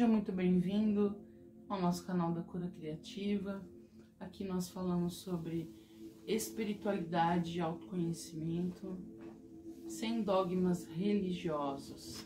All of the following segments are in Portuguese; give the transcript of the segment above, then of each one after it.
Seja muito bem-vindo ao nosso canal da Cura Criativa. Aqui nós falamos sobre espiritualidade e autoconhecimento, sem dogmas religiosos.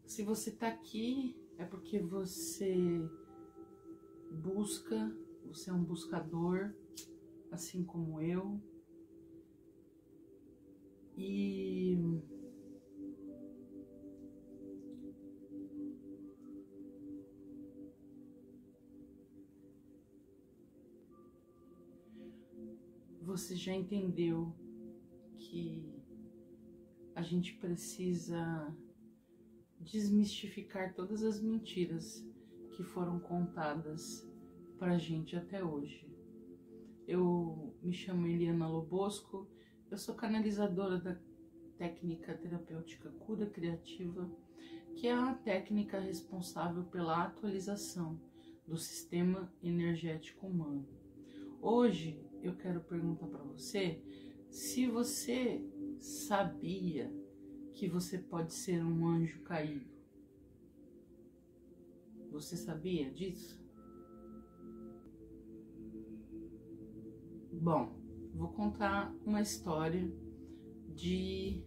Se você está aqui, é porque você busca, você é um buscador, assim como eu. E você já entendeu que a gente precisa desmistificar todas as mentiras que foram contadas pra gente até hoje. Eu me chamo Eliana Lobosco, eu sou canalizadora da técnica terapêutica Cura Criativa, que é a técnica responsável pela atualização do sistema energético humano. Hoje eu quero perguntar para você se você sabia que você pode ser um anjo caído. Você sabia disso? Bom, vou contar uma história de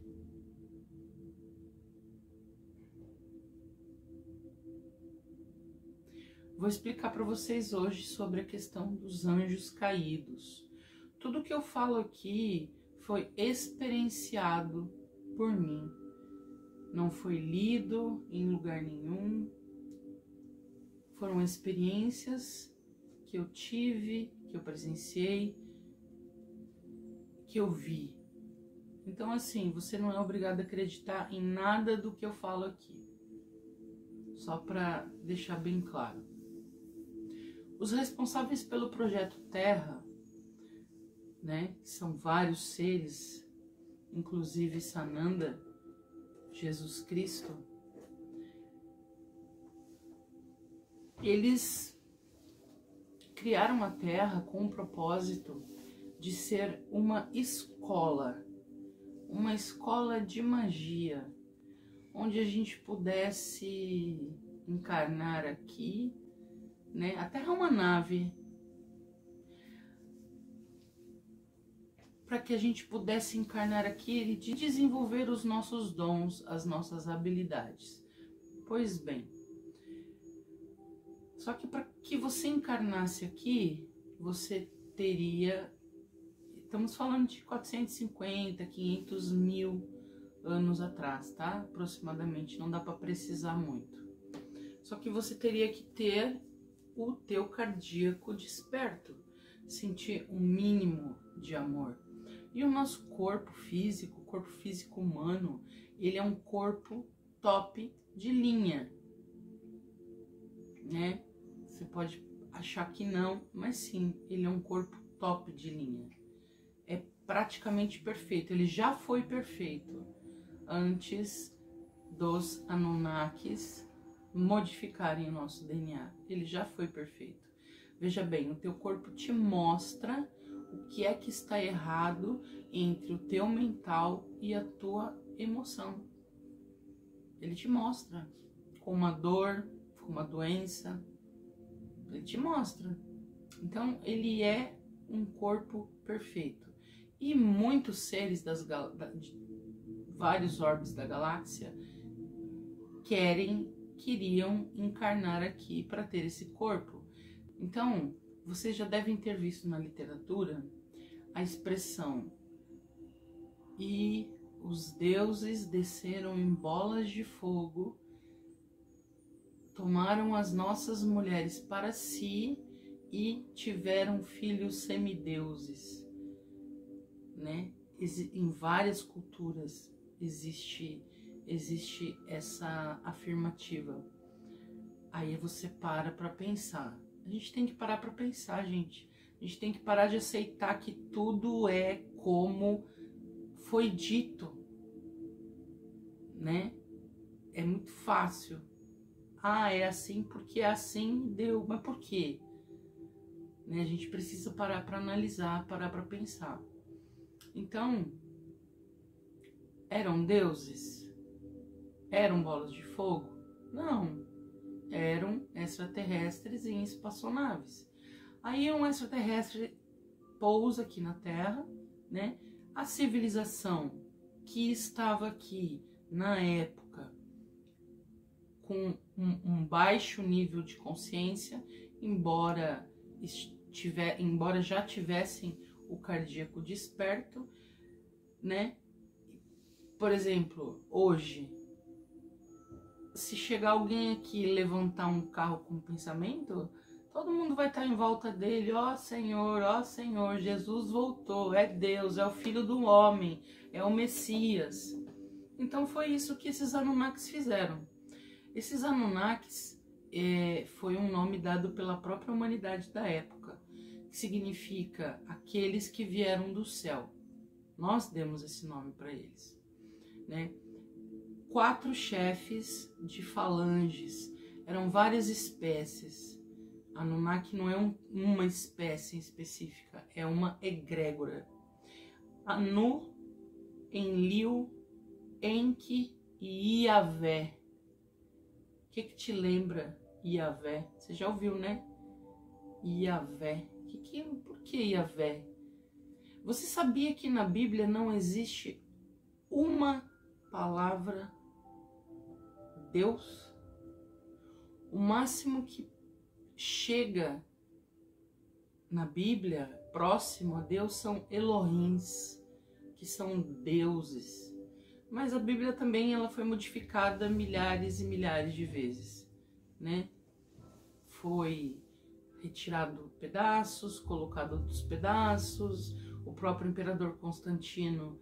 Vou explicar para vocês hoje sobre a questão dos anjos caídos. Tudo que eu falo aqui foi experienciado por mim. Não foi lido em lugar nenhum. Foram experiências que eu tive, que eu presenciei, que eu vi. Então, assim, você não é obrigado a acreditar em nada do que eu falo aqui. Só para deixar bem claro. Os responsáveis pelo projeto Terra, né, que são vários seres, inclusive Sananda, Jesus Cristo, eles criaram a Terra com o propósito de ser uma escola de magia, onde a gente pudesse encarnar aqui, né? A Terra é uma nave para que a gente pudesse encarnar aqui e desenvolver os nossos dons, as nossas habilidades. Pois bem, só que para que você encarnasse aqui, você teria, estamos falando de 450, 500 mil anos atrás, tá? Aproximadamente, não dá para precisar muito. Só que você teria que ter o teu cardíaco desperto, sentir um mínimo de amor. E o nosso corpo físico, o corpo físico humano, ele é um corpo top de linha, né? Você pode achar que não, mas sim, ele é um corpo top de linha. É praticamente perfeito, ele já foi perfeito antes dos Anunnakis modificarem o nosso DNA. Ele já foi perfeito. Veja bem, o teu corpo te mostra o que é que está errado entre o teu mental e a tua emoção. Ele te mostra com uma dor, com uma doença. Ele te mostra. Então, ele é um corpo perfeito. E muitos seres de vários orbes da galáxia queriam encarnar aqui para ter esse corpo. Então, vocês já devem ter visto na literatura a expressão "e os deuses desceram em bolas de fogo, tomaram as nossas mulheres para si e tiveram filhos semideuses", né? Em várias culturas existe essa afirmativa. Aí você para pensar. A gente tem que parar para pensar, gente. A gente tem que parar de aceitar que tudo é como foi dito, né? É muito fácil. Ah, é assim porque é assim, deu. Mas por quê? Né? A gente precisa parar para analisar, parar para pensar. Então, eram deuses? Eram bolas de fogo? Não, eram extraterrestres em espaçonaves. Aí um extraterrestre pousa aqui na Terra, né? A civilização que estava aqui na época com um baixo nível de consciência, embora já tivessem o cardíaco desperto, né? Por exemplo, hoje, se chegar alguém aqui e levantar um carro com pensamento, todo mundo vai estar em volta dele. Ó Senhor, Jesus voltou, é Deus, é o Filho do Homem, é o Messias. Então foi isso que esses Anunnakis fizeram. Esses Anunnakis foi um nome dado pela própria humanidade da época, que significa aqueles que vieram do céu. Nós demos esse nome para eles, né? 4 chefes de falanges, eram várias espécies. Anunnaki não é uma espécie específica, é uma egrégora. Anu, Enlil, Enki e Iavé. O que te lembra Iavé? Você já ouviu, né? Iavé. Por que Iavé? Você sabia que na Bíblia não existe uma palavra Deus? O máximo que chega na Bíblia próximo a Deus são Elohims, que são deuses. Mas a Bíblia também ela foi modificada milhares e milhares de vezes, né? Foi retirado pedaços, colocado outros pedaços. O próprio imperador Constantino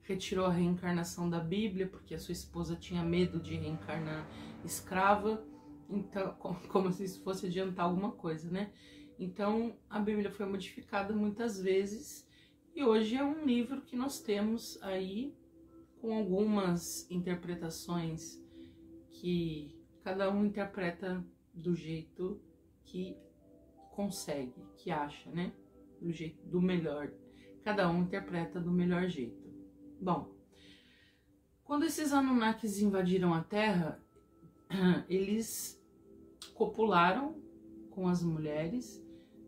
retirou a reencarnação da Bíblia porque a sua esposa tinha medo de reencarnar escrava, então como se isso fosse adiantar alguma coisa, né? Então a Bíblia foi modificada muitas vezes e hoje é um livro que nós temos aí com algumas interpretações que cada um interpreta do jeito que consegue, que acha, né? Do melhor. Cada um interpreta do melhor jeito. Bom, quando esses Anunnakis invadiram a Terra, eles copularam com as mulheres.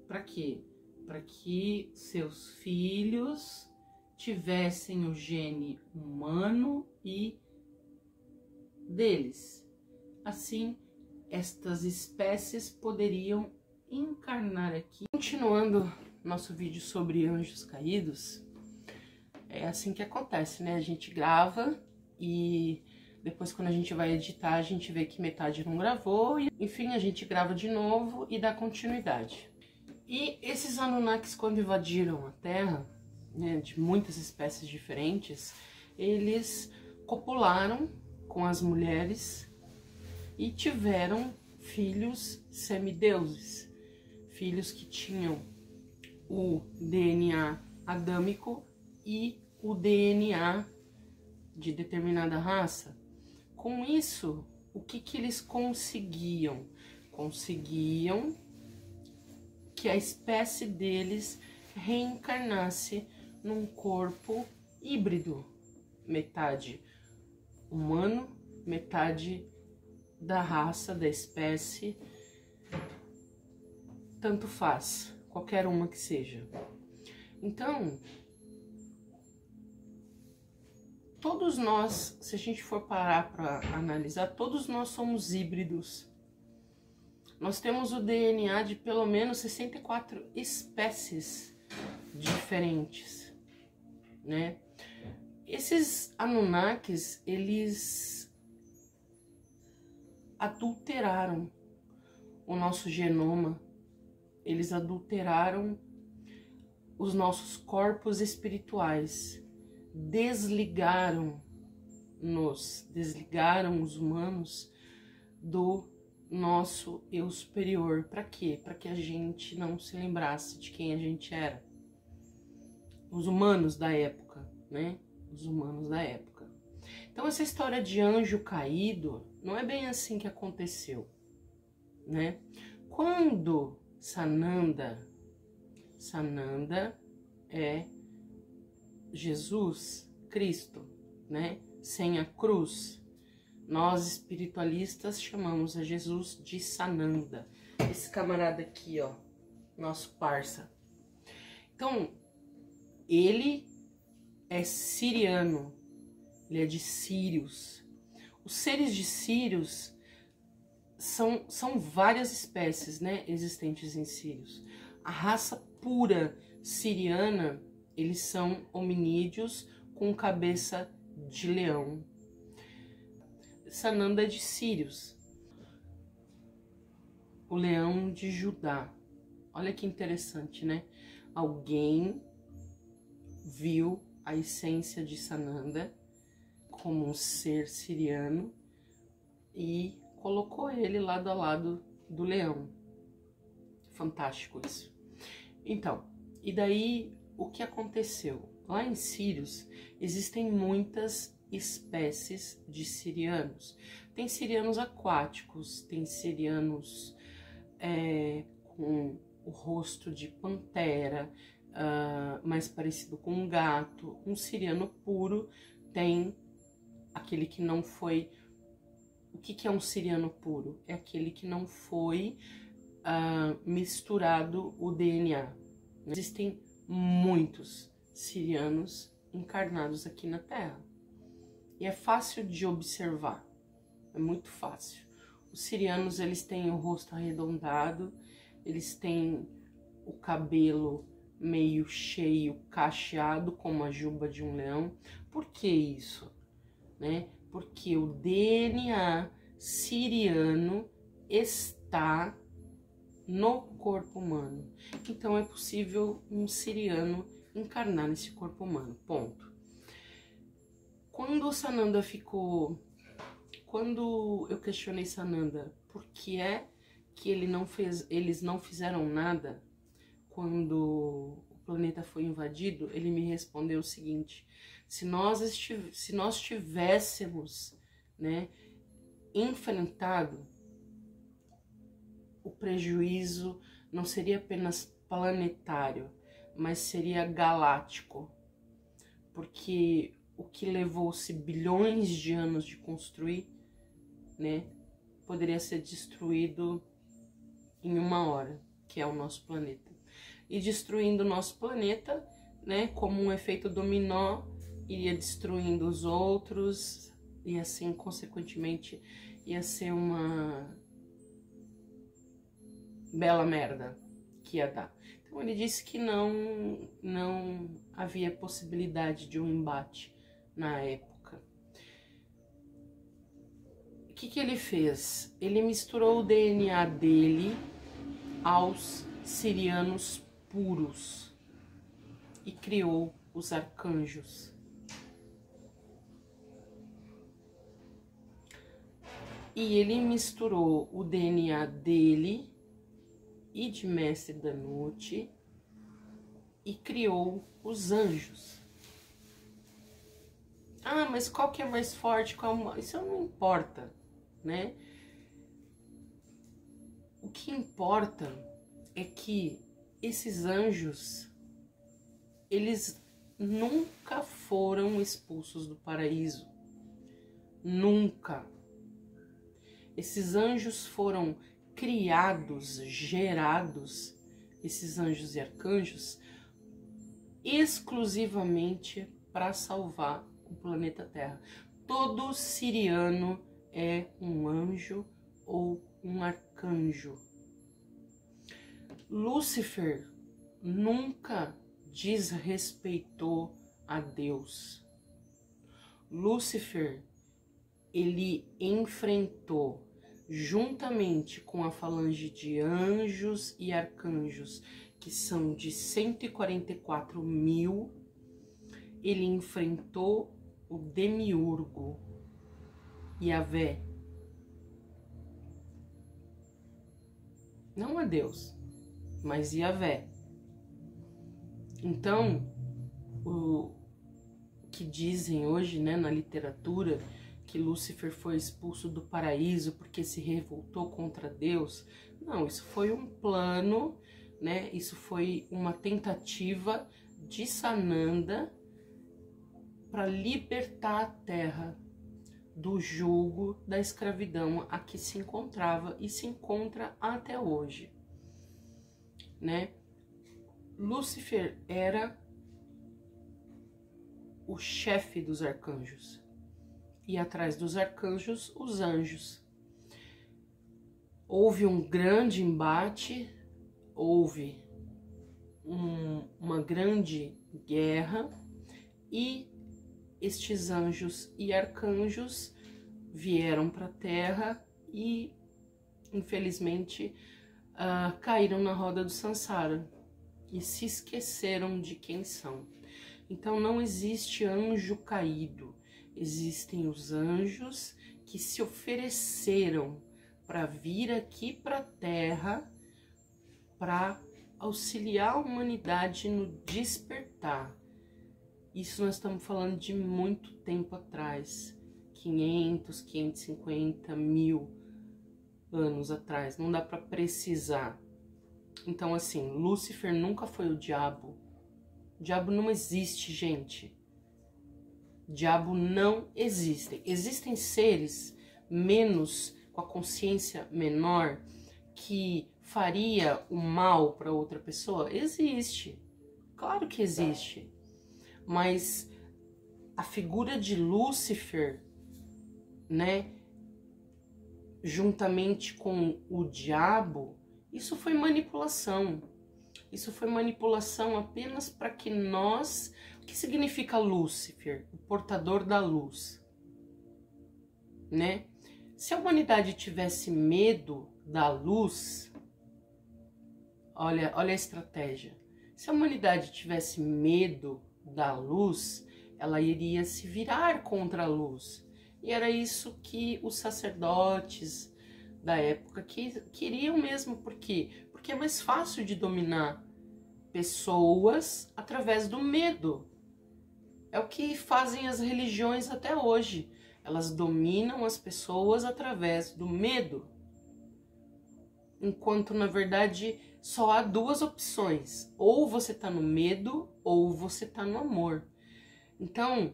Para quê? Para que seus filhos tivessem o gene humano e deles. Assim, estas espécies poderiam encarnar aqui. Continuando nosso vídeo sobre anjos caídos, é assim que acontece, né? A gente grava e depois quando a gente vai editar, a gente vê que metade não gravou e enfim, a gente grava de novo e dá continuidade. E esses Anunnakis, quando invadiram a Terra, né, de muitas espécies diferentes, eles copularam com as mulheres e tiveram filhos semideuses, filhos que tinham o DNA adâmico e o DNA de determinada raça. Com isso, o que eles conseguiam? Conseguiam que a espécie deles reencarnasse num corpo híbrido, metade humano, metade da raça, da espécie, tanto faz, qualquer uma que seja. Então, todos nós, se a gente for parar para analisar, todos nós somos híbridos. Nós temos o DNA de pelo menos 64 espécies diferentes, né? Esses Anunnakis, eles adulteraram o nosso genoma, eles adulteraram os nossos corpos espirituais, desligaram os humanos do nosso eu superior. Para quê? Para que a gente não se lembrasse de quem a gente era. Os humanos da época, né? Os humanos da época. Então essa história de anjo caído não é bem assim que aconteceu, né? Quando Sananda é Jesus Cristo, né? Sem a cruz. Nós espiritualistas chamamos a Jesus de Sananda. Esse camarada aqui, ó, nosso parça. Então, ele é siriano, ele é de Sírios. Os seres de Sírios são várias espécies, né, existentes em Sírios. A raça pura siriana, eles são hominídeos com cabeça de leão. Sananda é de Sírios, o leão de Judá. Olha que interessante, né? Alguém viu a essência de Sananda como um ser siriano e colocou ele lado a lado do leão. Fantástico isso. Então, e daí o que aconteceu? Lá em Sírios existem muitas espécies de sirianos. Tem sirianos aquáticos, tem sirianos com o rosto de pantera, mais parecido com um gato. Um siriano puro tem aquele que não foi... O que é um siriano puro? É aquele que não foi misturado o DNA. Existem muitos sirianos encarnados aqui na Terra. E é fácil de observar, é muito fácil. Os sirianos, eles têm o rosto arredondado, eles têm o cabelo meio cheio, cacheado, como a juba de um leão. Por que isso? Né? Porque o DNA siriano está no corpo humano. Então é possível um siriano encarnar nesse corpo humano, ponto. Quando Sananda ficou... Quando eu questionei Sananda por que é que eles não fizeram nada quando o planeta foi invadido, ele me respondeu o seguinte: se nós tivéssemos, né, enfrentado, o prejuízo não seria apenas planetário, mas seria galáctico, porque o que levou-se bilhões de anos de construir, né, poderia ser destruído em 1 hora, que é o nosso planeta. E destruindo o nosso planeta, né, como um efeito dominó, iria destruindo os outros, e assim, consequentemente, ia ser uma bela merda que ia dar. Então ele disse que não havia possibilidade de um embate na época. O que ele fez? Ele misturou o DNA dele aos sirianos puros e criou os arcanjos. E ele misturou o DNA dele e de Mestre Danute e criou os anjos. Ah, mas qual que é mais forte? Isso não importa, né? O que importa é que esses anjos, eles nunca foram expulsos do paraíso. Nunca. Esses anjos foram criados, gerados, esses anjos e arcanjos, exclusivamente para salvar o planeta Terra. Todo siriano é um anjo ou um arcanjo. Lúcifer nunca desrespeitou a Deus. Lúcifer, ele enfrentou, juntamente com a falange de anjos e arcanjos, que são de 144 mil, ele enfrentou o demiurgo, Yahvé. Não a Deus, mas Yahvé. Então, o que dizem hoje, né, na literatura, que Lúcifer foi expulso do paraíso porque se revoltou contra Deus. Não, isso foi um plano, né? Isso foi uma tentativa de Sananda para libertar a Terra do jugo da escravidão a que se encontrava e se encontra até hoje, né? Lúcifer era o chefe dos arcanjos e atrás dos arcanjos os anjos. Houve um grande embate, houve uma grande guerra e estes anjos e arcanjos vieram para a Terra e, infelizmente, caíram na roda do Sansara e se esqueceram de quem são. Então não existe anjo caído, existem os anjos que se ofereceram para vir aqui para a Terra para auxiliar a humanidade no despertar. Isso nós estamos falando de muito tempo atrás, 500, 550, 1000 anos atrás, não dá para precisar. Então assim, Lúcifer nunca foi o diabo. O diabo não existe, gente. O diabo não existe. Existem seres menos, com a consciência menor, que faria o mal para outra pessoa? Existe. Claro que existe. Mas a figura de Lúcifer, né, juntamente com o diabo, isso foi manipulação. Isso foi manipulação apenas para que nós... O que significa Lúcifer? O portador da luz, né? Se a humanidade tivesse medo da luz, olha a estratégia. Se a humanidade tivesse medo da luz, ela iria se virar contra a luz. E era isso que os sacerdotes da época queriam mesmo. Por quê? Porque é mais fácil de dominar pessoas através do medo. É o que fazem as religiões até hoje. Elas dominam as pessoas através do medo. Enquanto, na verdade, só há duas opções. Ou você está no medo, ou você está no amor. Então,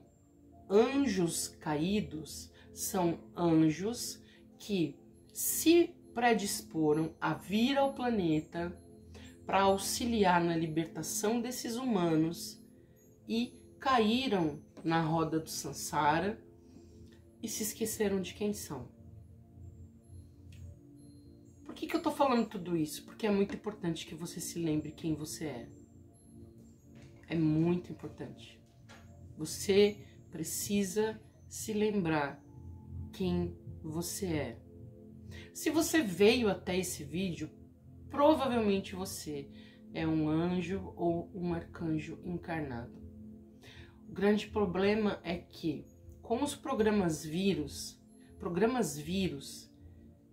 anjos caídos são anjos que se predisporam a vir ao planeta para auxiliar na libertação desses humanos e caíram na roda do Sansara e se esqueceram de quem são. Por que eu tô falando tudo isso? Porque é muito importante que você se lembre quem você é. É muito importante. Você precisa se lembrar quem você é. Se você veio até esse vídeo, provavelmente você é um anjo ou um arcanjo encarnado. O grande problema é que, com os programas vírus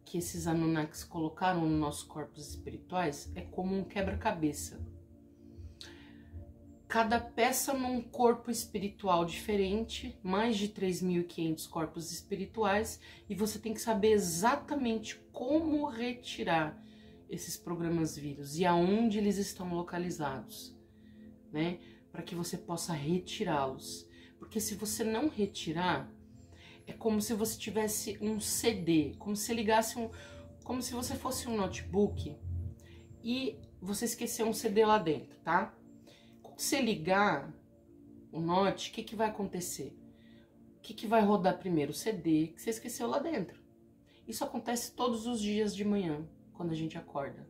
que esses Anunnakis colocaram nos nossos corpos espirituais, é como um quebra-cabeça. Cada peça num corpo espiritual diferente, mais de 3.500 corpos espirituais, e você tem que saber exatamente como retirar esses programas vírus e aonde eles estão localizados, né? Para que você possa retirá-los. Porque se você não retirar, é como se você tivesse um CD, como se ligasse como se você fosse um notebook e você esqueceu um CD lá dentro, tá? Quando você ligar o note, o que vai acontecer? O que vai rodar primeiro? O CD que você esqueceu lá dentro. Isso acontece todos os dias de manhã, quando a gente acorda,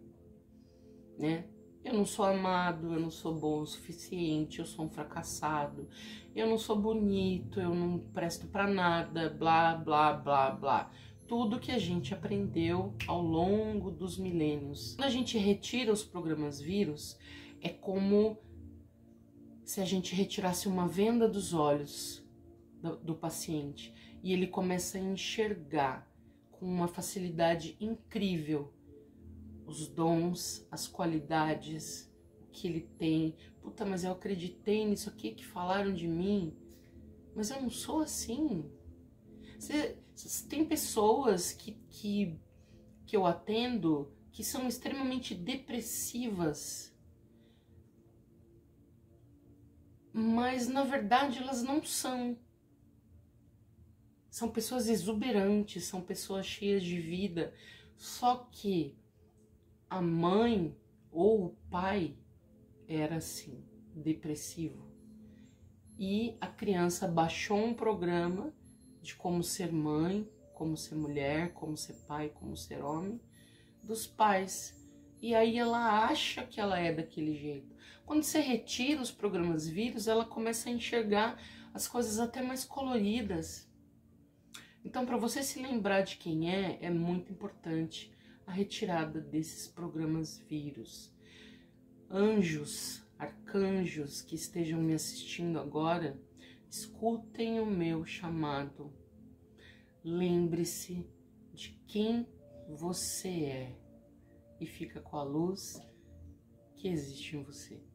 né? Eu não sou amado, eu não sou bom o suficiente, eu sou um fracassado, eu não sou bonito, eu não presto pra nada, blá, blá, blá, blá. Tudo que a gente aprendeu ao longo dos milênios. Quando a gente retira os programas vírus, é como se a gente retirasse uma venda dos olhos do paciente e ele começa a enxergar com uma facilidade incrível os dons, as qualidades, o que ele tem. Puta, mas eu acreditei nisso aqui que falaram de mim, mas eu não sou assim. Tem pessoas que eu atendo que são extremamente depressivas, mas na verdade elas não são. São pessoas exuberantes, são pessoas cheias de vida, só que a mãe ou o pai era assim, depressivo. E a criança baixou um programa de como ser mãe, como ser mulher, como ser pai, como ser homem, dos pais. E aí ela acha que ela é daquele jeito. Quando você retira os programas vírus, ela começa a enxergar as coisas até mais coloridas. Então, para você se lembrar de quem é muito importante a retirada desses programas vírus. Anjos, arcanjos que estejam me assistindo agora, escutem o meu chamado. Lembre-se de quem você é e fica com a luz que existe em você.